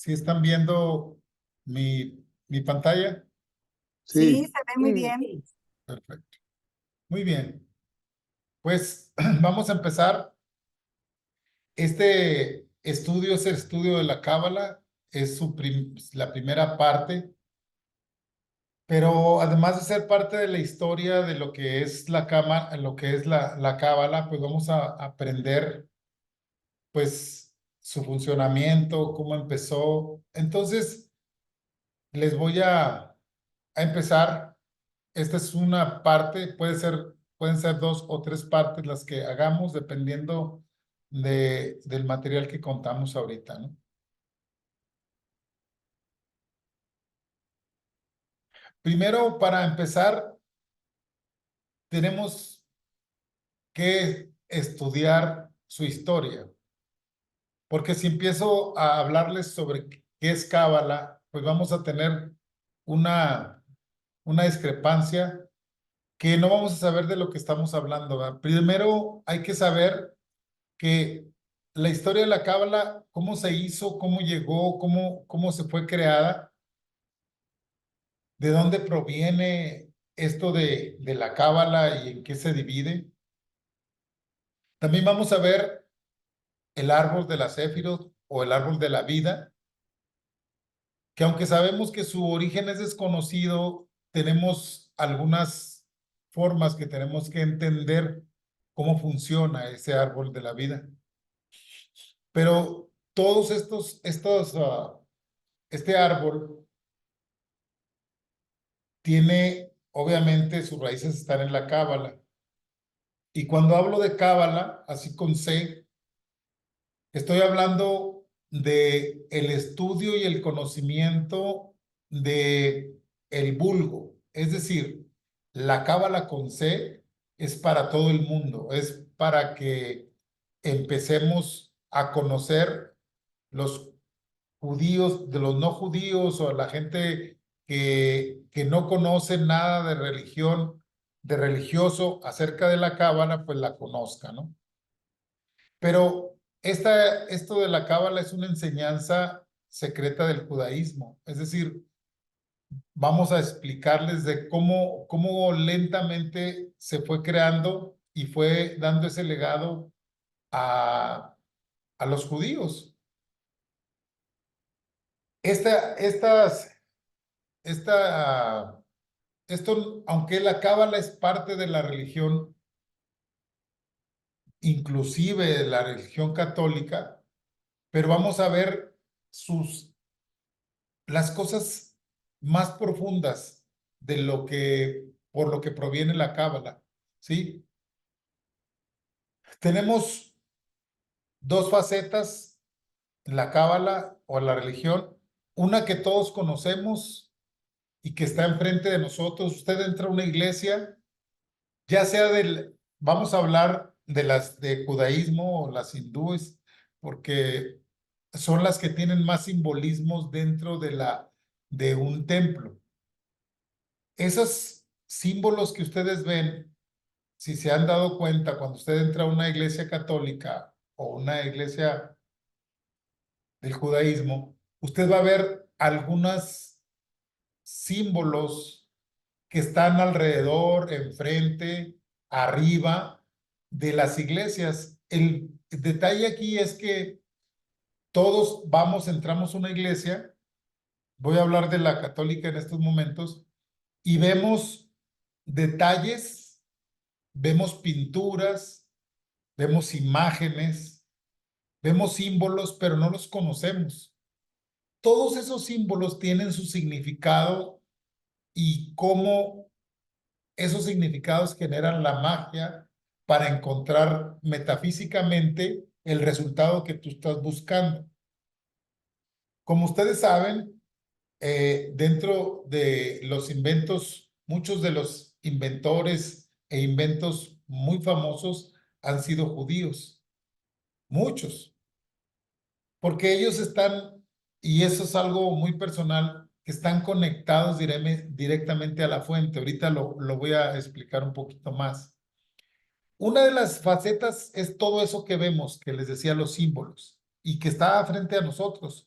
¿Sí están viendo mi pantalla? Sí, Sí, se ve muy bien. Perfecto. Muy bien. Pues vamos a empezar. Este estudio es el estudio de la Cábala. Es la primera parte. Pero además de ser parte de la historia de lo que es lo que es la Cábala, pues vamos a aprender pues su funcionamiento, cómo empezó. Entonces, les voy a empezar. Esta es una parte, pueden ser dos o tres partes las que hagamos dependiendo del material que contamos ahorita, ¿no? Primero, para empezar, tenemos que estudiar su historia, porque si empiezo a hablarles sobre qué es Cábala, pues vamos a tener una discrepancia que no vamos a saber de lo que estamos hablando, ¿verdad? Primero hay que saber que la historia de la Cábala, cómo se hizo, cómo llegó, cómo se fue creada, de dónde proviene esto de la Cábala y en qué se divide. También vamos a ver el árbol de la Séfirot o el árbol de la vida, que aunque sabemos que su origen es desconocido, tenemos algunas formas que tenemos que entender cómo funciona ese árbol de la vida. Pero todos este árbol tiene, obviamente, sus raíces están en la Cábala. Y cuando hablo de Cábala, así con C, estoy hablando de el estudio y el conocimiento de el vulgo. Es decir, la Cábala con C es para todo el mundo, es para que empecemos a conocer los judíos, de los no judíos o la gente que no conoce nada de religión, de religioso acerca de la Cábala, pues la conozca, ¿no? Pero esto de la Cábala es una enseñanza secreta del judaísmo, es decir, vamos a explicarles de cómo lentamente se fue creando y fue dando ese legado a los judíos. Esta, estas esta, esto, aunque la cábala es parte de la religión, inclusive de la religión católica, pero vamos a ver las cosas más profundas de por lo que proviene la cábala, ¿sí? Tenemos dos facetas en la cábala o la religión, una que todos conocemos y que está enfrente de nosotros. Usted entra a una iglesia, ya sea vamos a hablar de las de judaísmo o las hindúes, porque son las que tienen más simbolismos dentro de un templo. Esos símbolos que ustedes ven, si se han dado cuenta, cuando usted entra a una iglesia católica o una iglesia del judaísmo, usted va a ver algunos símbolos que están alrededor, enfrente, arriba de las iglesias. El detalle aquí es que todos entramos a una iglesia, voy a hablar de la católica en estos momentos, y vemos detalles, vemos pinturas, vemos imágenes, vemos símbolos, pero no los conocemos. Todos esos símbolos tienen su significado y cómo esos significados generan la magia para encontrar metafísicamente el resultado que tú estás buscando. Como ustedes saben, dentro de los inventos, muchos de los inventores e inventos muy famosos han sido judíos, muchos, porque ellos están, y eso es algo muy personal, que están conectados directamente a la fuente. Ahorita lo voy a explicar un poquito más. Una de las facetas es todo eso que vemos, que les decía los símbolos, y que está frente a nosotros.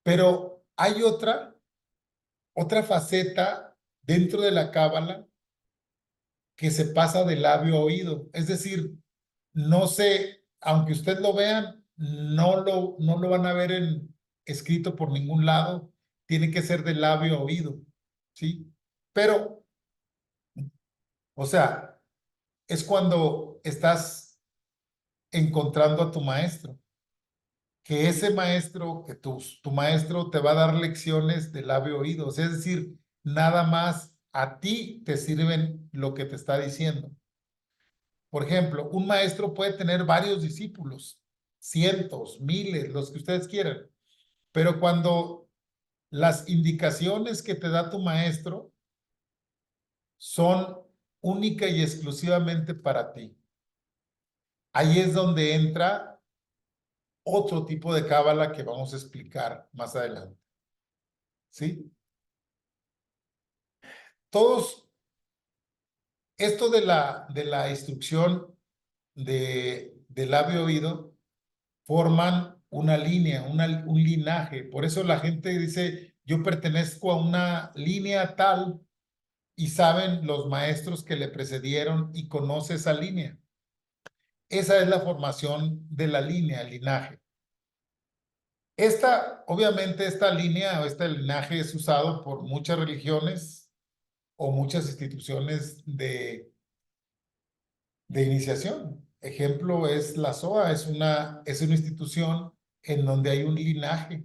Pero hay otra faceta dentro de la cábala que se pasa de labio a oído. Es decir, no sé, aunque ustedes lo vean, no lo van a ver escrito por ningún lado. Tiene que ser de labio a oído, ¿sí? Pero, o sea, es cuando estás encontrando a tu maestro, que ese maestro, que tu maestro te va a dar lecciones de labio a oído. O sea, es decir, nada más a ti te sirven lo que te está diciendo. Por ejemplo, un maestro puede tener varios discípulos, cientos, miles, los que ustedes quieran, pero cuando las indicaciones que te da tu maestro son única y exclusivamente para ti, ahí es donde entra otro tipo de cábala que vamos a explicar más adelante. ¿Sí? Todos, esto de la instrucción de labio oído, forman una línea, un linaje. Por eso la gente dice, yo pertenezco a una línea tal y saben los maestros que le precedieron y conoce esa línea. Esa es la formación de la línea, el linaje. Obviamente esta línea o este linaje es usado por muchas religiones o muchas instituciones de iniciación. Ejemplo es la SOA, es una institución en donde hay un linaje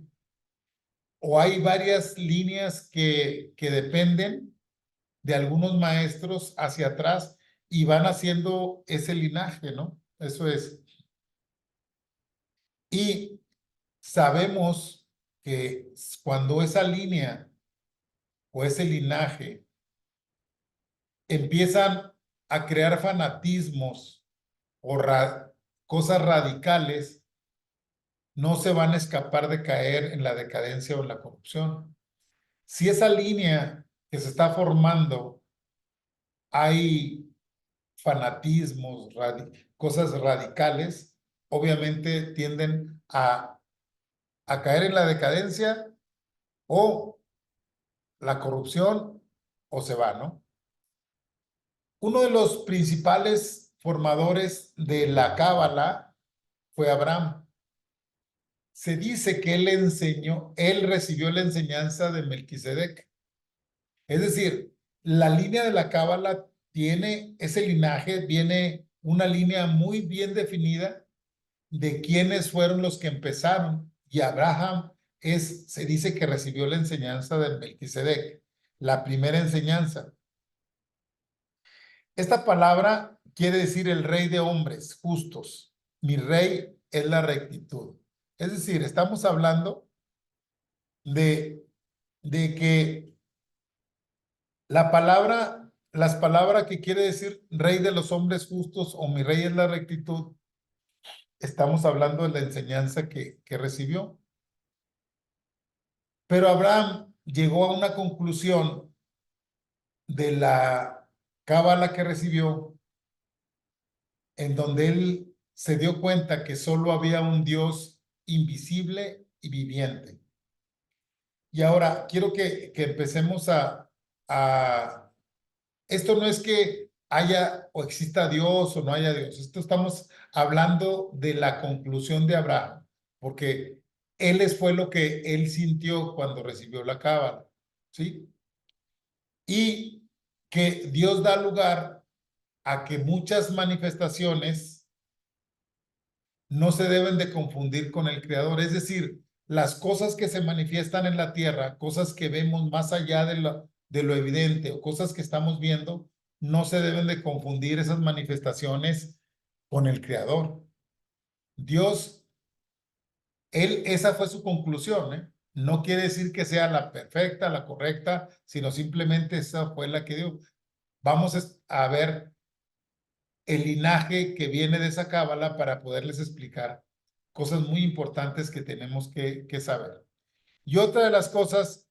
o hay varias líneas que dependen de algunos maestros hacia atrás y van haciendo ese linaje, ¿no? Eso es. Y sabemos que cuando esa línea o ese linaje empiezan a crear fanatismos o cosas radicales, no se van a escapar de caer en la decadencia o en la corrupción. Si esa línea que se está formando hay fanatismos, cosas radicales, obviamente tienden a caer en la decadencia o la corrupción o se va, ¿no? Uno de los principales formadores de la Cábala fue Abraham. Se dice que él recibió la enseñanza de Melquisedec. Es decir, la línea de la Cábala tiene ese linaje, viene una línea muy bien definida de quiénes fueron los que empezaron. Y Abraham se dice que recibió la enseñanza de Melquisedec, la primera enseñanza. Esta palabra quiere decir el rey de hombres justos. Mi rey es la rectitud. Es decir, estamos hablando de que las palabras que quiere decir rey de los hombres justos o mi rey es la rectitud, estamos hablando de la enseñanza que recibió. Pero Abraham llegó a una conclusión de la cábala que recibió, en donde él se dio cuenta que solo había un Dios invisible y viviente. Y ahora quiero que empecemos esto no es que haya o exista Dios o no haya Dios. Esto estamos hablando de la conclusión de Abraham, porque fue lo que él sintió cuando recibió la cábala, ¿sí? Y que Dios da lugar a que muchas manifestaciones no se deben de confundir con el Creador. Es decir, las cosas que se manifiestan en la tierra, cosas que vemos más allá de lo evidente o cosas que estamos viendo, no se deben de confundir esas manifestaciones con el Creador. Dios, esa fue su conclusión, ¿eh? No quiere decir que sea la perfecta, la correcta, sino simplemente esa fue la que dio. Vamos a ver el linaje que viene de esa cábala para poderles explicar cosas muy importantes que tenemos que saber. Y otra de las cosas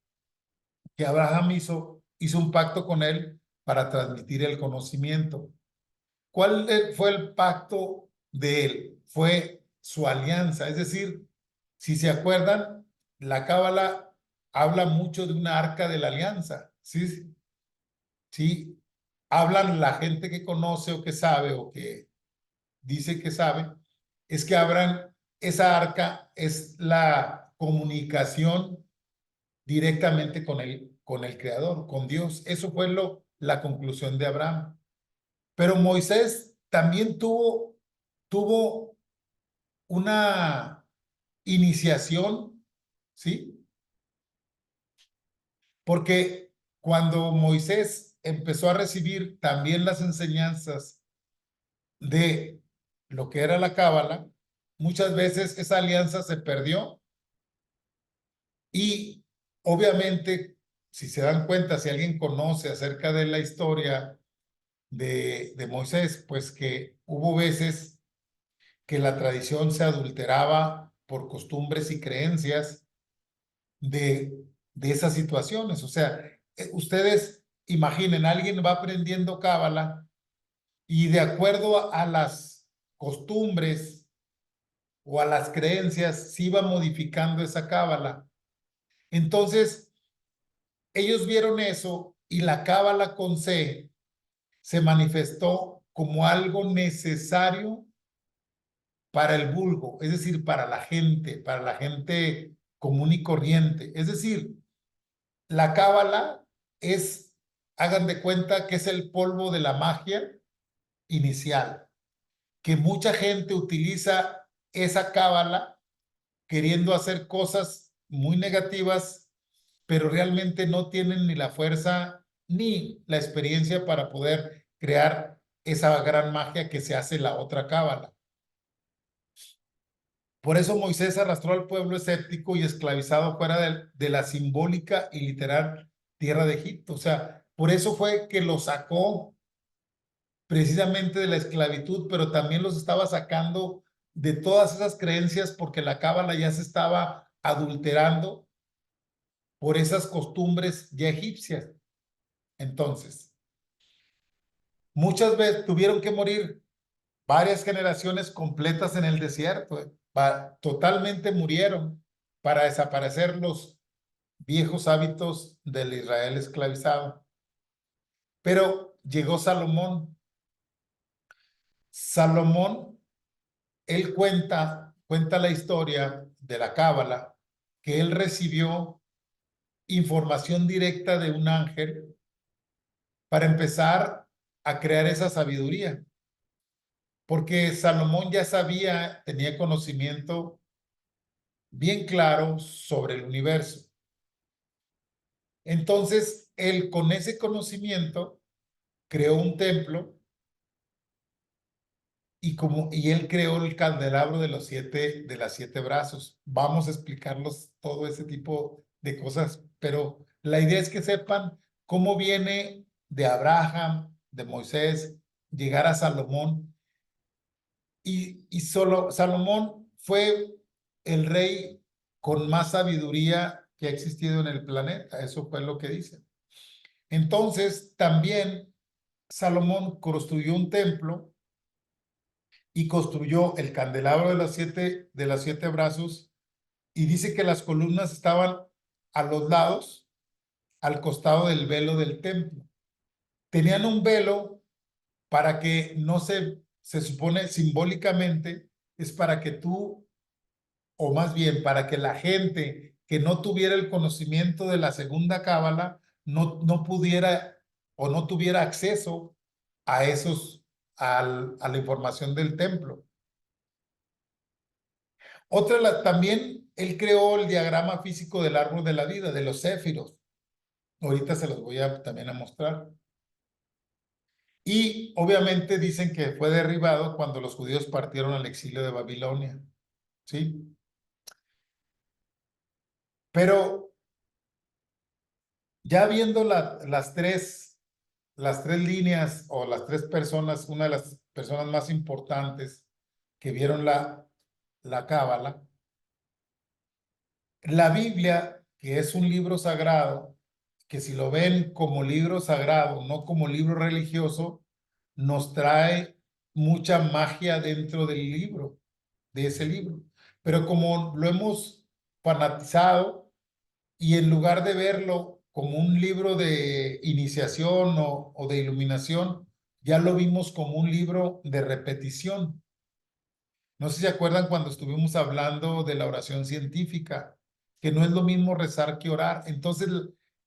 que Abraham hizo un pacto con él para transmitir el conocimiento. ¿Cuál fue el pacto de él? Fue su alianza, es decir, si se acuerdan, la cábala habla mucho de una arca de la alianza, ¿sí? Sí, hablan la gente que conoce o que sabe o que dice que sabe, es que abran esa arca, es la comunicación directamente con el Creador, con Dios. Eso fue la conclusión de Abraham. Pero Moisés también tuvo una iniciación, ¿sí? Porque cuando Moisés empezó a recibir también las enseñanzas de lo que era la cábala, muchas veces esa alianza se perdió y obviamente, si se dan cuenta, si alguien conoce acerca de la historia de Moisés, pues que hubo veces que la tradición se adulteraba por costumbres y creencias de, de esas situaciones. O sea, ustedes imaginen, alguien va aprendiendo cábala y de acuerdo a las costumbres o a las creencias, se iba modificando esa cábala. Entonces, ellos vieron eso y la cábala con C se manifestó como algo necesario para el vulgo, es decir, para la gente común y corriente. Es decir, la cábala es, hagan de cuenta que es el polvo de la magia inicial, que mucha gente utiliza esa cábala queriendo hacer cosas muy negativas, pero realmente no tienen ni la fuerza ni la experiencia para poder crear esa gran magia que se hace la otra cábala. Por eso Moisés arrastró al pueblo escéptico y esclavizado fuera de la simbólica y literal tierra de Egipto. O sea, por eso fue que lo sacó precisamente de la esclavitud, pero también los estaba sacando de todas esas creencias porque la cábala ya se estaba adulterando por esas costumbres ya egipcias. Entonces, muchas veces tuvieron que morir varias generaciones completas en el desierto. Totalmente murieron para desaparecer los viejos hábitos del Israel esclavizado. Pero llegó Salomón. Salomón, él cuenta la historia de la Cábala, que él recibió información directa de un ángel para empezar a crear esa sabiduría. Porque Salomón ya sabía, tenía conocimiento bien claro sobre el universo. Entonces, él con ese conocimiento creó un templo y él creó el candelabro de las siete brazos. Vamos a explicarlos todo ese tipo de cosas, pero la idea es que sepan cómo viene de Abraham, de Moisés, llegar a Salomón. Y solo Salomón fue el rey con más sabiduría que ha existido en el planeta. Eso fue lo que dice. Entonces, también Salomón construyó un templo y construyó el candelabro de las siete brazos y dice que las columnas estaban a los lados, al costado del velo del templo. Tenían un velo para que no se supone simbólicamente, es para que tú, o más bien para que la gente que no tuviera el conocimiento de la segunda cábala no pudiera o no tuviera acceso a a la información del templo. También él creó el diagrama físico del árbol de la vida, de los céfiros. Ahorita se los voy también a mostrar. Y obviamente dicen que fue derribado cuando los judíos partieron al exilio de Babilonia. ¿Sí? Pero ya viendo las tres líneas o las tres personas, una de las personas más importantes que vieron la Cábala, la Biblia, que es un libro sagrado, que si lo ven como libro sagrado, no como libro religioso, nos trae mucha magia dentro del libro, de ese libro. Pero como lo hemos fanatizado y en lugar de verlo como un libro de iniciación o de iluminación, ya lo vimos como un libro de repetición. No sé si se acuerdan cuando estuvimos hablando de la oración científica, que no es lo mismo rezar que orar. Entonces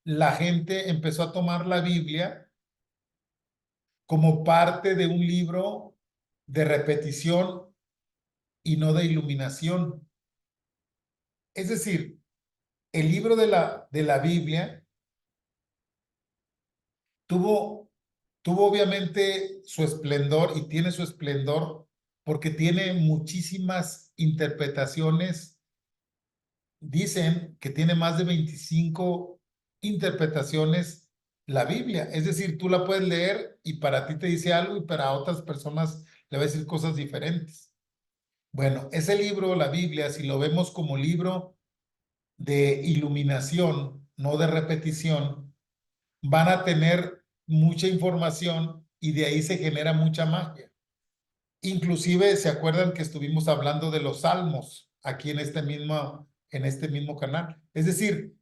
la gente empezó a tomar la Biblia como parte de un libro de repetición y no de iluminación. Es decir, el libro de la Biblia tuvo, tuvo obviamente su esplendor y tiene su esplendor porque tiene muchísimas interpretaciones. Dicen que tiene más de 25 interpretaciones la Biblia. Es decir, tú la puedes leer y para ti te dice algo y para otras personas le va a decir cosas diferentes. Bueno, ese libro, la Biblia, si lo vemos como libro de iluminación, no de repetición, van a tener mucha información y de ahí se genera mucha magia. Inclusive, ¿se acuerdan que estuvimos hablando de los salmos aquí en este mismo canal? Es decir,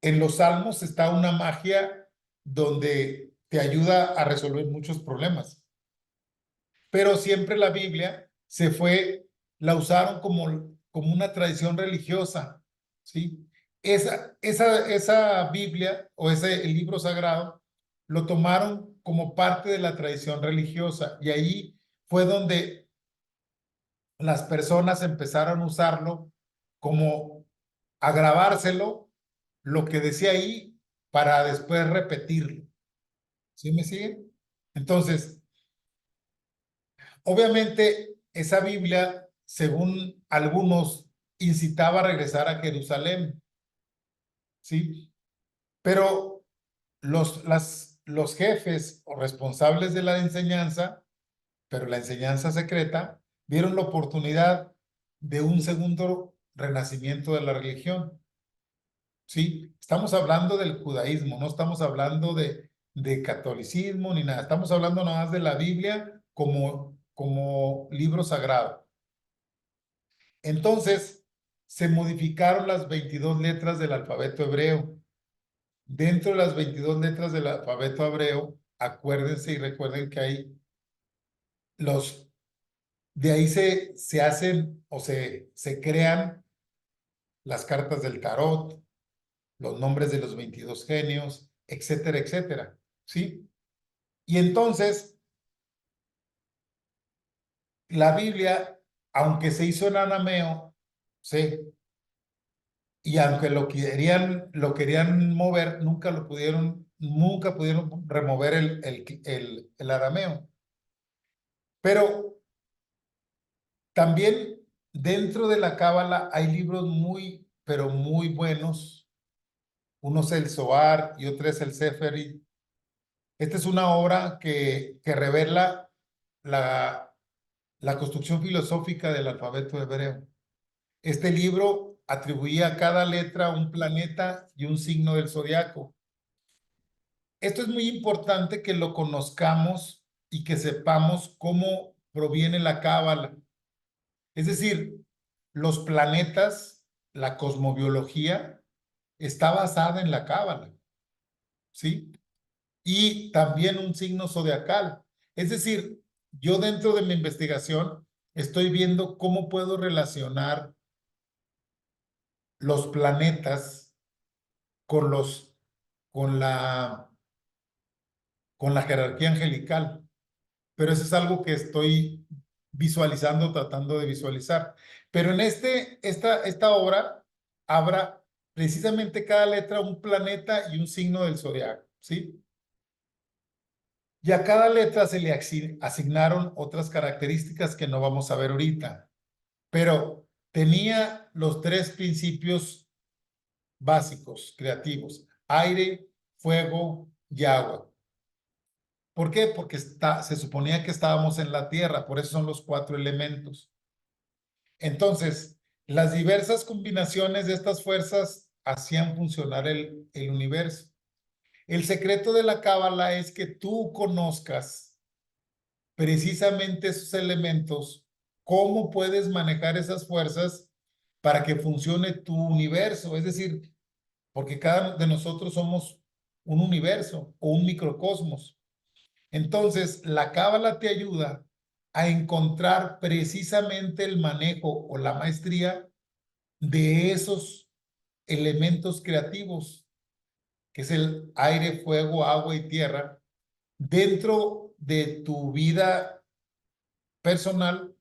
en los salmos está una magia donde te ayuda a resolver muchos problemas. Pero siempre la Biblia la usaron como una tradición religiosa, ¿sí? Esa Biblia o ese el libro sagrado lo tomaron como parte de la tradición religiosa y ahí fue donde las personas empezaron a usarlo como a grabárselo, lo que decía ahí, para después repetirlo. ¿Sí me siguen? Entonces, obviamente, esa Biblia, según algunos, incitaba a regresar a Jerusalén, ¿sí? Pero los jefes o responsables de la enseñanza, pero la enseñanza secreta, vieron la oportunidad de un segundo renacimiento de la religión, ¿sí? Estamos hablando del judaísmo, no estamos hablando de catolicismo ni nada, estamos hablando nada más de la Biblia como libro sagrado. Entonces, se modificaron las 22 letras del alfabeto hebreo. Dentro de las 22 letras del alfabeto hebreo, acuérdense y recuerden que hay los, de ahí se hacen o se crean las cartas del tarot, los nombres de los 22 genios, etcétera, etcétera, ¿sí? Y entonces, la Biblia, aunque se hizo en arameo, ¿sí? Y aunque lo querían mover, nunca pudieron remover el arameo. Pero también dentro de la Cábala hay libros muy, pero muy buenos. Uno es el Zohar y otro es el Seferi. Esta es una obra que revela la construcción filosófica del alfabeto hebreo. Este libro atribuía a cada letra un planeta y un signo del zodiaco. Esto es muy importante que lo conozcamos y que sepamos cómo proviene la cábala. Es decir, los planetas, la cosmobiología, está basada en la cábala, ¿sí? Y también un signo zodiacal. Es decir, yo dentro de mi investigación estoy viendo cómo puedo relacionar los planetas con con la, con la jerarquía angelical. Pero eso es algo que estoy visualizando, tratando de visualizar. Pero en esta obra habrá precisamente cada letra un planeta y un signo del zodiaco, ¿sí? Y a cada letra se le asignaron otras características que no vamos a ver ahorita, pero tenía los tres principios básicos, creativos: aire, fuego y agua. ¿Por qué? Porque se suponía que estábamos en la Tierra, por eso son los cuatro elementos. Entonces, las diversas combinaciones de estas fuerzas hacían funcionar el universo. El secreto de la cábala es que tú conozcas precisamente esos elementos, cómo puedes manejar esas fuerzas para que funcione tu universo. Es decir, porque cada de nosotros somos un universo o un microcosmos. Entonces, la cábala te ayuda a encontrar precisamente el manejo o la maestría de esos elementos creativos, que es el aire, fuego, agua y tierra, dentro de tu vida personal.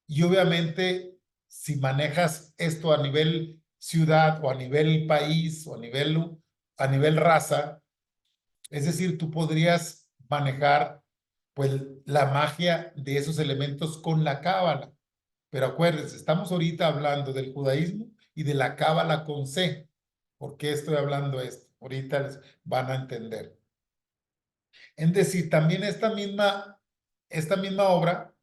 Y obviamente, si manejas esto a nivel ciudad o a nivel país o a nivel raza, es decir, tú podrías manejar pues la magia de esos elementos con la cábala. Pero acuérdense, estamos ahorita hablando del judaísmo y de la cábala con C. ¿Por qué estoy hablando esto? Ahorita les van a entender. Es decir, también esta misma obra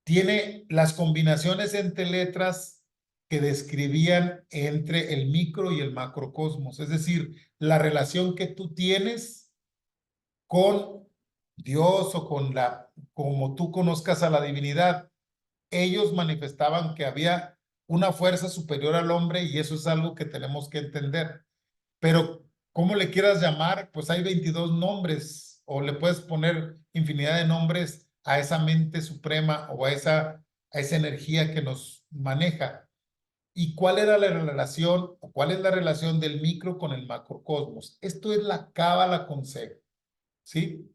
tiene las combinaciones entre letras que describían entre el micro y el macrocosmos, es decir, la relación que tú tienes con Dios o como tú conozcas a la divinidad. Ellos manifestaban que había una fuerza superior al hombre y eso es algo que tenemos que entender. Pero, ¿cómo le quieras llamar? Pues hay 22 nombres o le puedes poner infinidad de nombres a esa mente suprema o a esa energía que nos maneja. ¿Y cuál era la relación o cuál es la relación del micro con el macrocosmos? Esto es la cábala con C, ¿sí?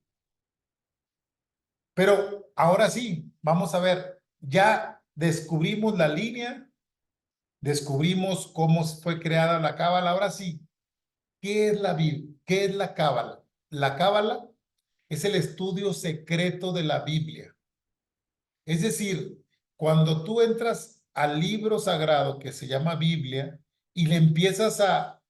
Pero ahora sí, vamos a ver, ya descubrimos la línea, descubrimos cómo fue creada la cábala. Ahora sí, ¿qué es la Biblia? ¿Qué es la cábala? La cábala es el estudio secreto de la Biblia. Es decir, cuando tú entras al libro sagrado que se llama Biblia y le empiezas a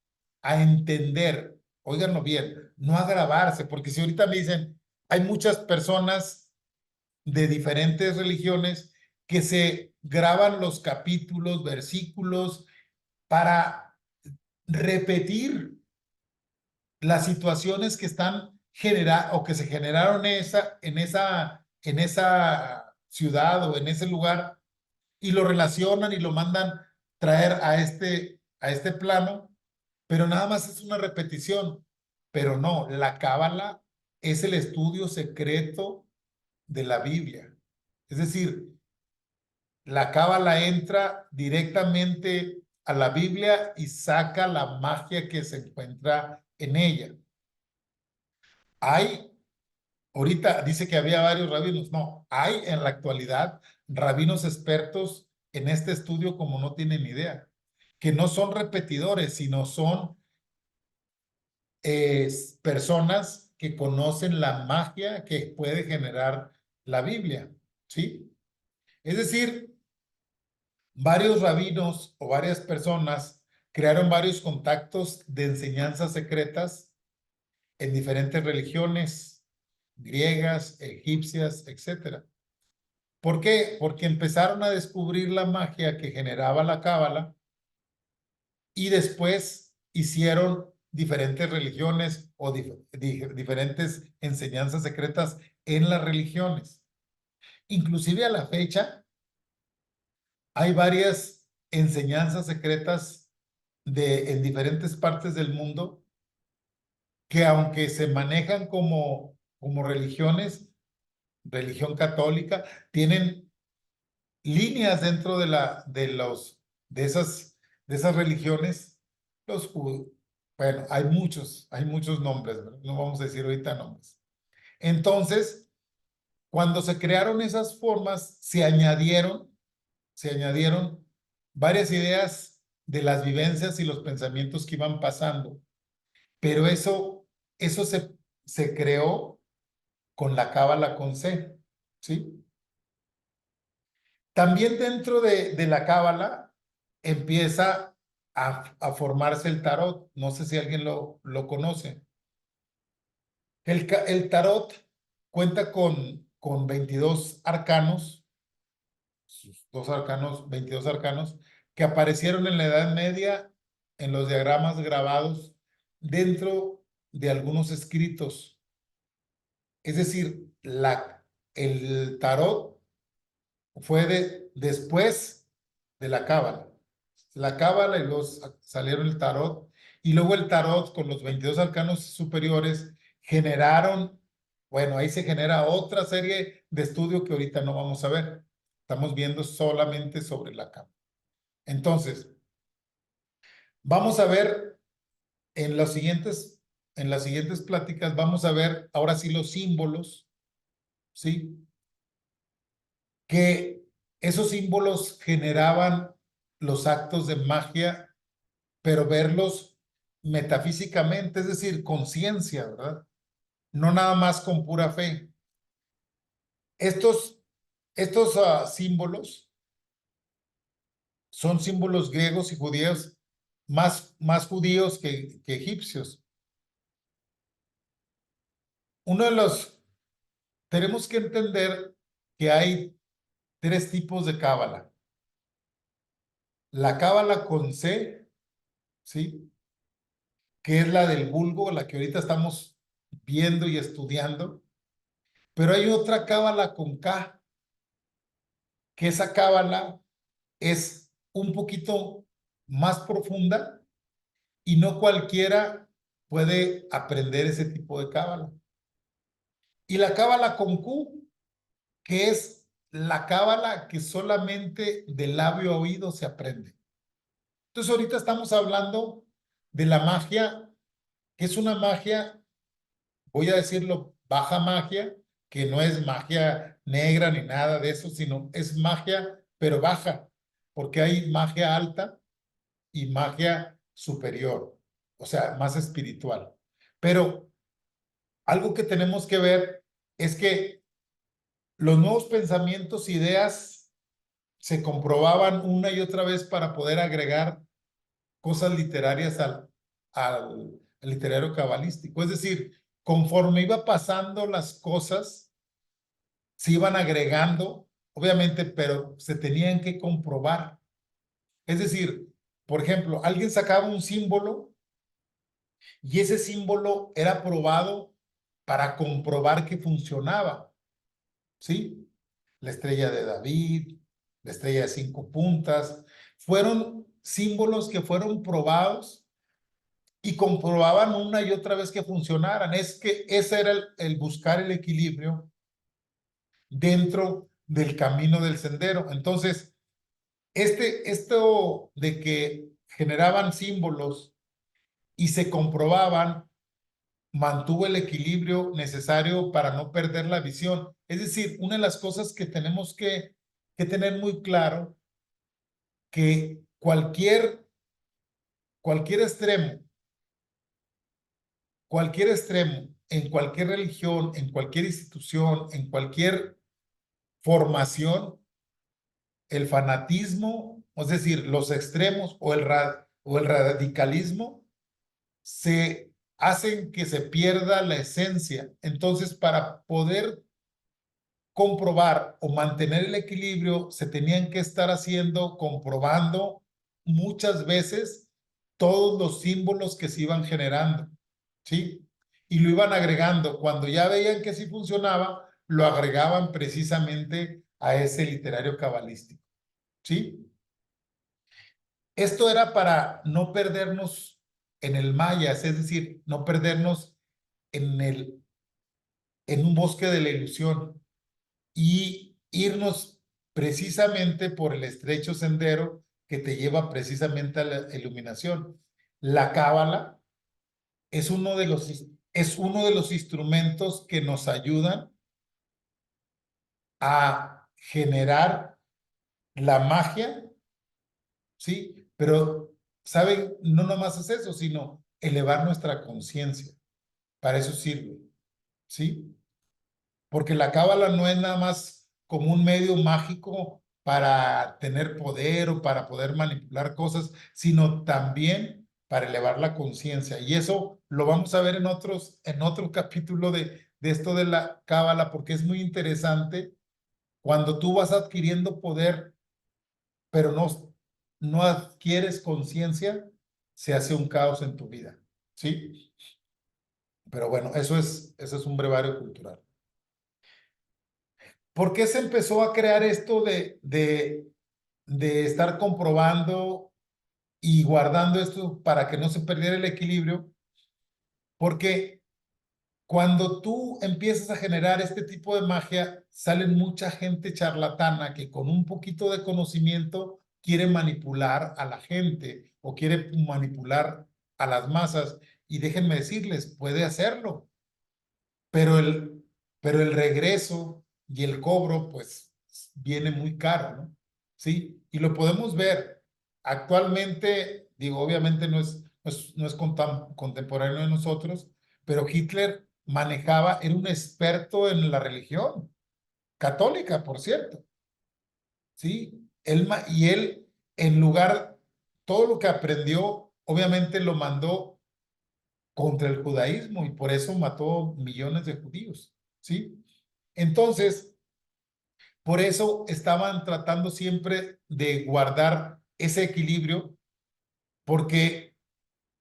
entender, óiganlo bien, no a grabarse, porque si ahorita me dicen, hay muchas personas de diferentes religiones que se graban los capítulos, versículos, para repetir las situaciones que están generadas o que se generaron en esa ciudad o en ese lugar y lo relacionan y lo mandan traer a este plano, pero nada más es una repetición. Pero no, la cábala es el estudio secreto de la Biblia. Es decir, la cábala entra directamente a la Biblia y saca la magia que se encuentra en ella. Hay, ahorita dice que había varios rabinos, no, hay en la actualidad rabinos expertos en este estudio como no tienen idea, que no son repetidores, sino son personas que conocen la magia que puede generar la Biblia, ¿sí? Es decir, varios rabinos o varias personas crearon varios contactos de enseñanzas secretas en diferentes religiones griegas, egipcias, etcétera. ¿Por qué? Porque empezaron a descubrir la magia que generaba la cábala y después hicieron diferentes religiones o diferentes enseñanzas secretas en las religiones. Inclusive a la fecha hay varias enseñanzas secretas en diferentes partes del mundo que aunque se manejan como religiones, religión católica, tienen líneas dentro de esas religiones, bueno, hay muchos nombres, ¿verdad? No vamos a decir ahorita nombres. Entonces, cuando se crearon esas formas, se añadieron varias ideas de las vivencias y los pensamientos que iban pasando, pero eso se creó con la cábala con C, ¿sí? También dentro de la cábala empieza a formarse el tarot. No sé si alguien lo conoce. El tarot cuenta con 22 arcanos, sus dos arcanos, 22 arcanos, que aparecieron en la Edad Media en los diagramas grabados dentro de algunos escritos. Es decir, el tarot fue después de la cábala. La cábala y luego salieron el tarot. Y luego el tarot con los 22 arcanos superiores generaron, bueno, ahí se genera otra serie de estudio que ahorita no vamos a ver. Estamos viendo solamente sobre la cábala. Entonces, vamos a ver en las siguientes pláticas, vamos a ver ahora sí los símbolos, ¿sí? Que esos símbolos generaban los actos de magia, pero verlos metafísicamente, es decir, con ciencia, ¿verdad? No nada más con pura fe. Estos símbolos son símbolos griegos y judíos, más judíos que egipcios. Uno de los, tenemos que entender que hay tres tipos de cábala. La cábala con C, ¿sí? Que es la del vulgo, la que ahorita estamos viendo y estudiando. Pero hay otra cábala con K, que esa cábala es un poquito más profunda y no cualquiera puede aprender ese tipo de cábala. Y la cábala con Q, que es la cábala que solamente de labio a oído se aprende. Entonces ahorita estamos hablando de la magia, que es una magia, voy a decirlo, baja magia, que no es magia negra ni nada de eso, sino es magia, pero baja, porque hay magia alta y magia superior, o sea, más espiritual. Pero algo que tenemos que ver es que los nuevos pensamientos, ideas, se comprobaban una y otra vez para poder agregar cosas literarias al literario cabalístico. Es decir, conforme iba pasando las cosas, se iban agregando, obviamente, pero se tenían que comprobar. Es decir, por ejemplo, alguien sacaba un símbolo y ese símbolo era probado para comprobar que funcionaba, ¿sí? La estrella de David, la estrella de 5 puntas, fueron símbolos que fueron probados y comprobaban una y otra vez que funcionaran. Es que ese era el buscar el equilibrio dentro del camino del sendero. Entonces, esto de que generaban símbolos y se comprobaban, mantuvo el equilibrio necesario para no perder la visión. Es decir, una de las cosas que tenemos que tener muy claro, que cualquier extremo, en cualquier religión, en cualquier institución, en cualquier formación, el fanatismo, es decir, los extremos o el radicalismo, se hacen que se pierda la esencia. Entonces, para poder comprobar o mantener el equilibrio, se tenían que estar haciendo, comprobando muchas veces todos los símbolos que se iban generando, ¿sí? Y lo iban agregando. Cuando ya veían que sí funcionaba, lo agregaban precisamente a ese literario cabalístico, ¿sí? Esto era para no perdernos en el mayas, es decir, no perdernos en un bosque de la ilusión y irnos precisamente por el estrecho sendero que te lleva precisamente a la iluminación. La cábala es uno de los instrumentos que nos ayudan a generar la magia, ¿sí? Pero, ¿saben? No nomás es eso, sino elevar nuestra conciencia. Para eso sirve, ¿sí? Porque la cábala no es nada más como un medio mágico para tener poder o para poder manipular cosas, sino también para elevar la conciencia. Y eso lo vamos a ver en otro capítulo de esto de la cábala, porque es muy interesante cuando tú vas adquiriendo poder, pero no adquieres conciencia, se hace un caos en tu vida, ¿sí? Pero bueno, eso es un brevario cultural. ¿Por qué se empezó a crear esto de estar comprobando y guardando esto para que no se perdiera el equilibrio, porque cuando tú empiezas a generar este tipo de magia, salen mucha gente charlatana que con un poquito de conocimiento quiere manipular a la gente o quiere manipular a las masas. Y déjenme decirles, puede hacerlo, pero el regreso y el cobro, pues, viene muy caro, ¿no? Sí, y lo podemos ver. Actualmente, digo, obviamente no es contemporáneo de nosotros, pero Hitler manejaba, era un experto en la religión, católica, por cierto, ¿sí? Y él, en lugar, todo lo que aprendió, obviamente lo mandó contra el judaísmo y por eso mató millones de judíos, ¿sí? Entonces, por eso estaban tratando siempre de guardar ese equilibrio, porque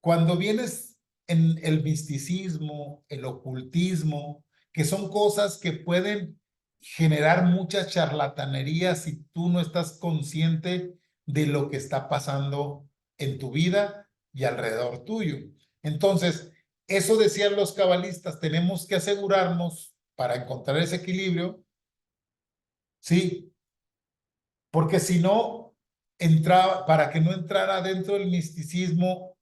cuando vienes en el misticismo, el ocultismo, que son cosas que pueden generar mucha charlatanería si tú no estás consciente de lo que está pasando en tu vida y alrededor tuyo. Entonces, eso decían los cabalistas, tenemos que asegurarnos para encontrar ese equilibrio, ¿sí? Porque si no, entraba, para que no entrara dentro del misticismo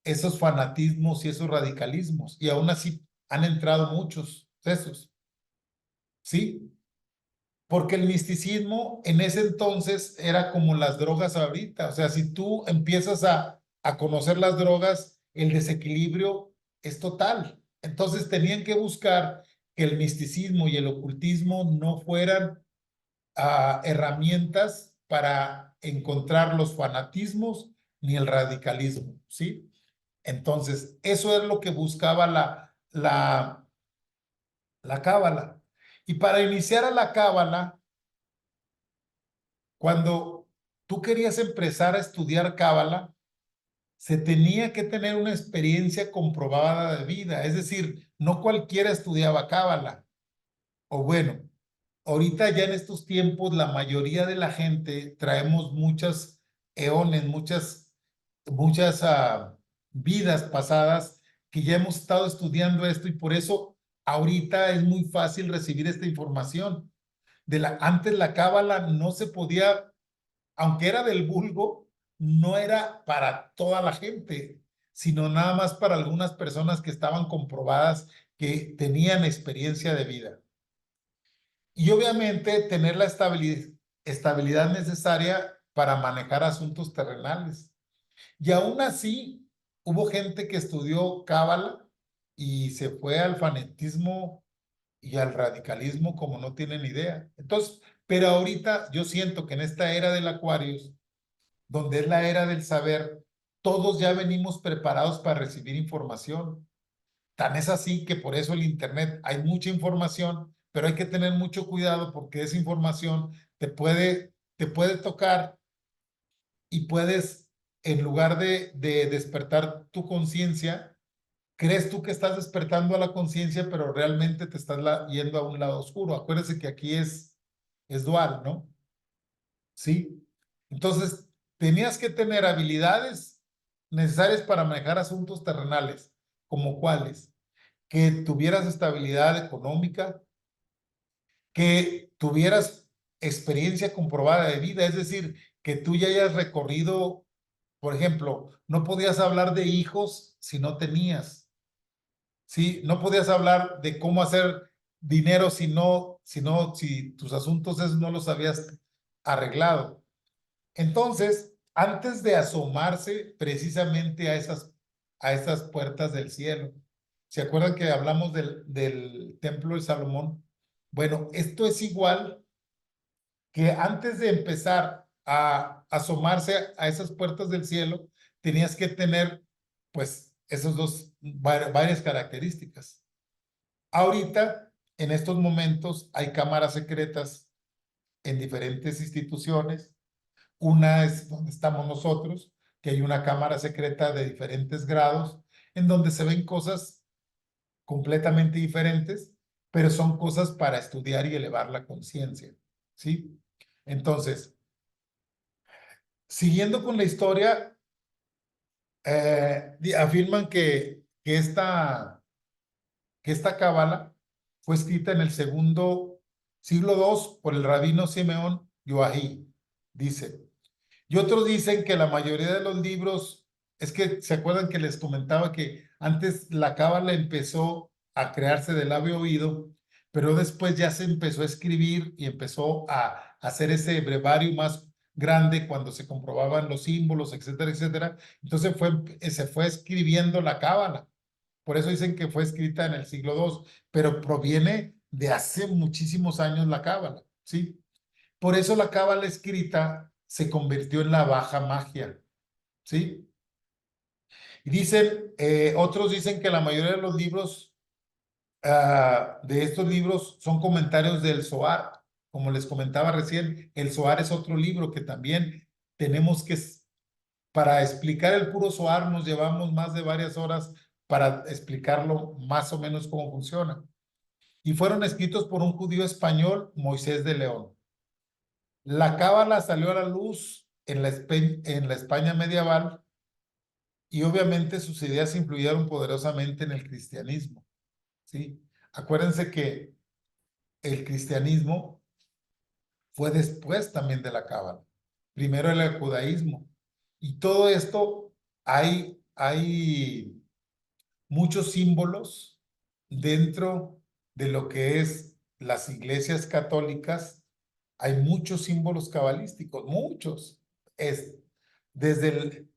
esos fanatismos y esos radicalismos, y aún así han entrado muchos de esos, ¿sí? Porque el misticismo en ese entonces era como las drogas ahorita, o sea, si tú empiezas a conocer las drogas, el desequilibrio es total. Entonces tenían que buscar que el misticismo y el ocultismo no fueran herramientas para encontrar los fanatismos ni el radicalismo, ¿sí? Entonces, eso es lo que buscaba la cábala. Y para iniciar a la cábala, cuando tú querías empezar a estudiar cábala, se tenía que tener una experiencia comprobada de vida. Es decir, no cualquiera estudiaba cábala. O bueno, ahorita ya en estos tiempos la mayoría de la gente traemos muchas eones, muchas vidas pasadas que ya hemos estado estudiando esto y por eso ahorita es muy fácil recibir esta información. Antes la cábala no se podía, aunque era del vulgo, no era para toda la gente, sino nada más para algunas personas que estaban comprobadas que tenían experiencia de vida. Y obviamente tener la estabilidad necesaria para manejar asuntos terrenales. Y aún así, hubo gente que estudió cábala y se fue al fanatismo y al radicalismo como no tienen idea. Entonces, pero ahorita yo siento que en esta era del Aquarius, donde es la era del saber, todos ya venimos preparados para recibir información. Tan es así que por eso el Internet hay mucha información, pero hay que tener mucho cuidado porque esa información te puede tocar y puedes, en lugar de despertar tu conciencia, crees tú que estás despertando a la conciencia, pero realmente te estás yendo a un lado oscuro. Acuérdese que aquí es dual, ¿no? Sí. Entonces, tenías que tener habilidades necesarias para manejar asuntos terrenales, como cuáles, que tuvieras estabilidad económica, que tuvieras experiencia comprobada de vida, es decir, que tú ya hayas recorrido, por ejemplo, no podías hablar de hijos si no tenías, ¿sí? No podías hablar de cómo hacer dinero si tus asuntos esos no los habías arreglado. Entonces, antes de asomarse precisamente a esas puertas del cielo, ¿se acuerdan que hablamos del templo de Salomón? Bueno, esto es igual que antes de empezar a asomarse a esas puertas del cielo, tenías que tener, pues, esos varias características. Ahorita, en estos momentos, hay cámaras secretas en diferentes instituciones. Una es donde estamos nosotros, que hay una cámara secreta de diferentes grados, en donde se ven cosas completamente diferentes, pero son cosas para estudiar y elevar la conciencia, ¿sí? Entonces, Siguiendo con la historia, afirman que esta cábala fue escrita en el segundo siglo II por el rabino Simeón Yoahí, dice. Y otros dicen que la mayoría de los libros, es que se acuerdan que les comentaba que antes la cábala empezó a crearse de labio oído, pero después ya se empezó a escribir y empezó a hacer ese brevario más grande cuando se comprobaban los símbolos, etcétera, etcétera. Entonces se fue escribiendo la cábala. Por eso dicen que fue escrita en el siglo II, pero proviene de hace muchísimos años la cábala, ¿sí? Por eso la cábala escrita se convirtió en la baja magia, ¿sí? Y dicen, otros dicen que la mayoría de los libros, de estos libros, son comentarios del Zohar. Como les comentaba recién, el Zohar es otro libro que también tenemos que, para explicar el puro Zohar, nos llevamos más de varias horas para explicarlo más o menos cómo funciona. Y fueron escritos por un judío español, Moisés de León. La cábala salió a la luz en la España medieval y obviamente sus ideas influyeron poderosamente en el cristianismo, ¿sí? Acuérdense que el cristianismo fue después también de la cábala. Primero el judaísmo. Y todo esto hay muchos símbolos dentro de lo que es las iglesias católicas. Hay muchos símbolos cabalísticos, muchos. Es desde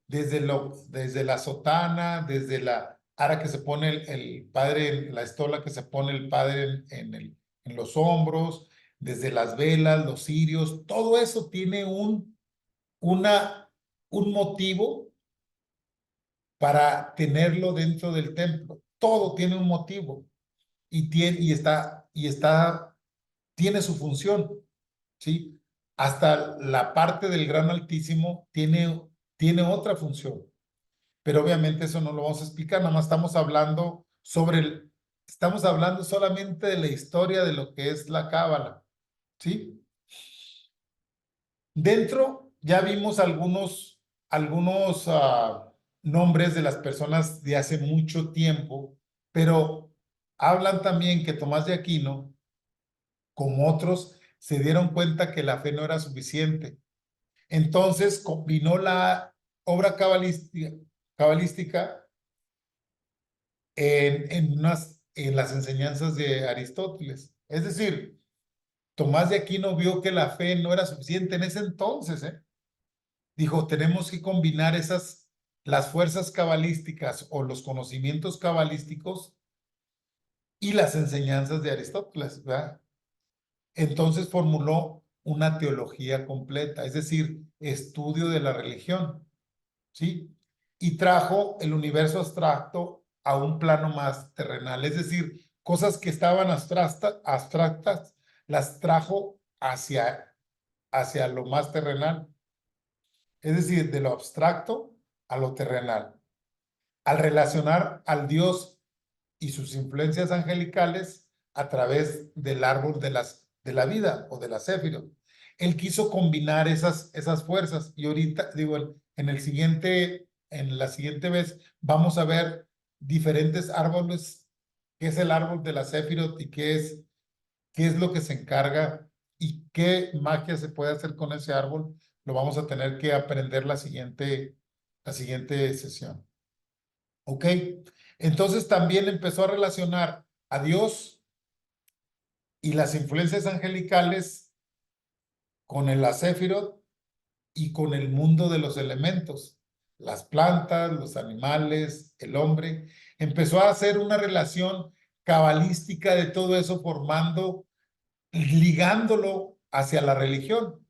la sotana, desde la ara que se pone el padre, la estola que se pone el padre en los hombros, desde las velas, los cirios, todo eso tiene un motivo para tenerlo dentro del templo. Todo tiene un motivo tiene su función, ¿sí? Hasta la parte del Gran Altísimo tiene otra función, pero obviamente eso no lo vamos a explicar, nada más estamos hablando solamente de la historia de lo que es la Cábala, ¿sí? Dentro ya vimos algunos nombres de las personas de hace mucho tiempo, pero hablan también que Tomás de Aquino, como otros, se dieron cuenta que la fe no era suficiente. Entonces combinó la obra cabalística en las enseñanzas de Aristóteles. Es decir, Tomás de Aquino vio que la fe no era suficiente en ese entonces, ¿eh? Dijo, tenemos que combinar las fuerzas cabalísticas o los conocimientos cabalísticos y las enseñanzas de Aristóteles, ¿verdad? Entonces formuló una teología completa, es decir, estudio de la religión, ¿sí? Y trajo el universo abstracto a un plano más terrenal, es decir, cosas que estaban abstractas, las trajo hacia lo más terrenal, es decir, de lo abstracto a lo terrenal. Al relacionar al Dios y sus influencias angelicales a través del árbol de la vida o de la Séfirot. Él quiso combinar esas fuerzas y ahorita, digo, en la siguiente vez vamos a ver diferentes árboles, qué es el árbol de la Séfirot y qué es lo que se encarga y qué magia se puede hacer con ese árbol. Lo vamos a tener que aprender la siguiente sesión. ¿Ok? Entonces también empezó a relacionar a Dios y las influencias angelicales con el Sefirot y con el mundo de los elementos, las plantas, los animales, el hombre. Empezó a hacer una relación cabalística de todo eso, ligándolo hacia la religión.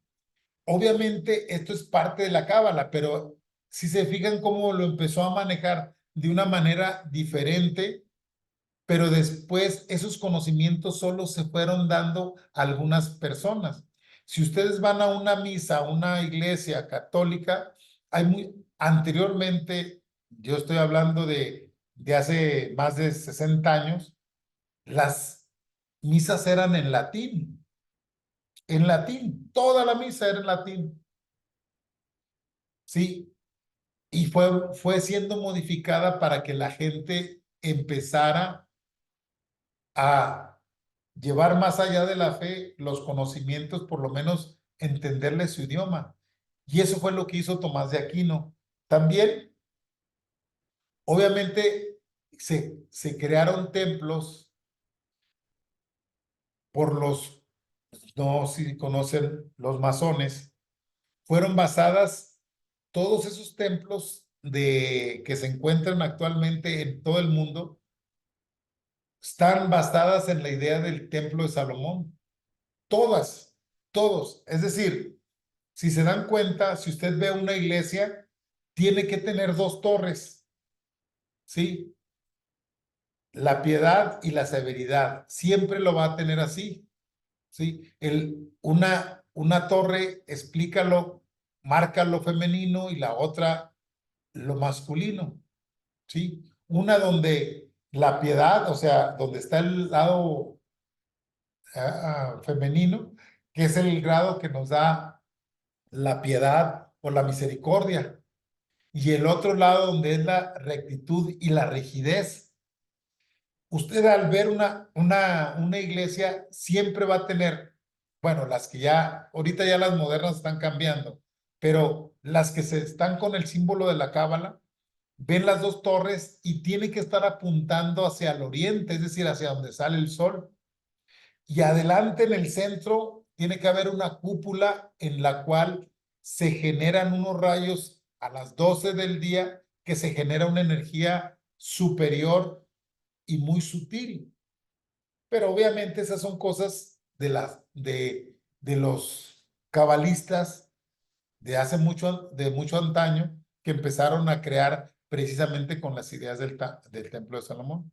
Obviamente esto es parte de la cábala, pero si se fijan cómo lo empezó a manejar de una manera diferente, pero después esos conocimientos solo se fueron dando a algunas personas. Si ustedes van a una misa, a una iglesia católica, anteriormente, yo estoy hablando de hace más de 60 años, las misas eran en latín, toda la misa era en latín. ¿sí? Y fue siendo modificada para que la gente empezara a llevar más allá de la fe los conocimientos, por lo menos entenderle su idioma. Y eso fue lo que hizo Tomás de Aquino. También, obviamente, se crearon templos por los, no sé si conocen, los masones. Fueron basadas todos esos templos que se encuentran actualmente en todo el mundo, están basadas en la idea del templo de Salomón. Todas, todos. Es decir, si se dan cuenta, si usted ve una iglesia, tiene que tener dos torres, ¿sí? La piedad y la severidad. Siempre lo va a tener así, ¿sí? Una torre, explícalo, marca lo femenino y la otra lo masculino, ¿sí? Una donde la piedad, o sea, donde está el lado femenino, que es el grado que nos da la piedad o la misericordia. Y el otro lado donde es la rectitud y la rigidez. Usted al ver una iglesia siempre va a tener, bueno, las que ya, ahorita ya las modernas están cambiando, pero las que se están con el símbolo de la cábala, ven las dos torres y tiene que estar apuntando hacia el oriente, es decir, hacia donde sale el sol. Y adelante en el centro tiene que haber una cúpula en la cual se generan unos rayos a las 12 del día que se genera una energía superior y muy sutil. Pero obviamente esas son cosas de los cabalistas de mucho antaño que empezaron a crear precisamente con las ideas del Templo de Salomón.